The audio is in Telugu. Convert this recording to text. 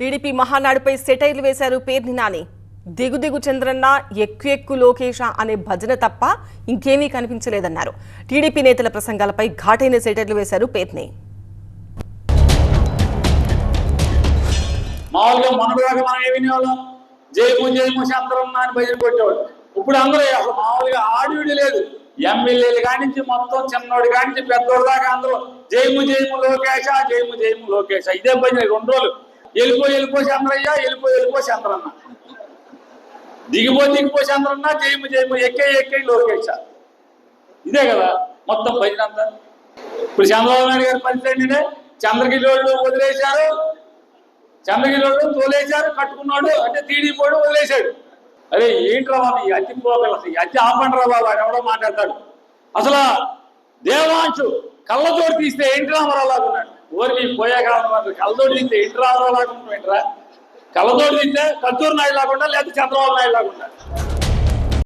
టీడీపీ మహానాడుపై సెటైర్లు వేశారు పేర్ని నాని. దిగు దిగు చంద్రన్న, ఎక్కు ఎక్కు లోకేష అనే భజన తప్ప ఇంకేమీ కనిపించలేదన్నారు. టీడీపీ నేతల ప్రసంగాలపై ఘాటైన సెటైర్లు వేశారు పేర్ని. మామూలుగా మొన్నటిదాకా మనం ఏమి వినేవాళ్ళం, జయము జయము చంద్రన్న అని భజన కొట్టేవాళ్ళు. ఇప్పుడు అందరూ అసలు మామూలుగా ఆడివిడి లేదు. ఎమ్మెల్యేలు కానించి మొత్తం చిన్నోడి కానించి పెద్దోడి దాకా అందరూ జయము జయము లోకేష, జయము జయము లోకేష ఇదే భజన. 2 రోజులు వెళ్ళిపో చంద్రయ్య, వెళ్ళిపో చంద్రన్న, దిగిపో చంద్రన్న, జయము జయము ఎక్కే లోకేష, ఇదే కదా మొత్తం భజన అంతా. ఇప్పుడు చంద్రబాబు నాయుడు గారి పరిస్థితి చంద్రగిరి వాళ్ళు వదిలేశారు, చంద్రగిరి వాళ్ళు తోలేశారు, కట్టుకున్నాడు అంటే టీడీపోడు వదిలేశాడు. అరే ఏంట్రా బాబు ఈ అతి పోగల, అతి ఆపండ్రా బాబు అని ఎవడో మాట్లాడతాడు. అసలు దేవాంశు కళ్ళతోటి తీస్తే ఎన్టీ రామారావు లాగా ఉన్నాడు. ఊరికి పోయే కాలం కళ్ళతోటి తీస్తే ఎన్టీ రామారావు లాగా ఉంటాడు. కళ్ళతోటి తీస్తే కత్తూరు నాయుడు లాగా ఉండాలి, లేకపోతే చంద్రబాబు నాయుడు లాగా ఉండాలి.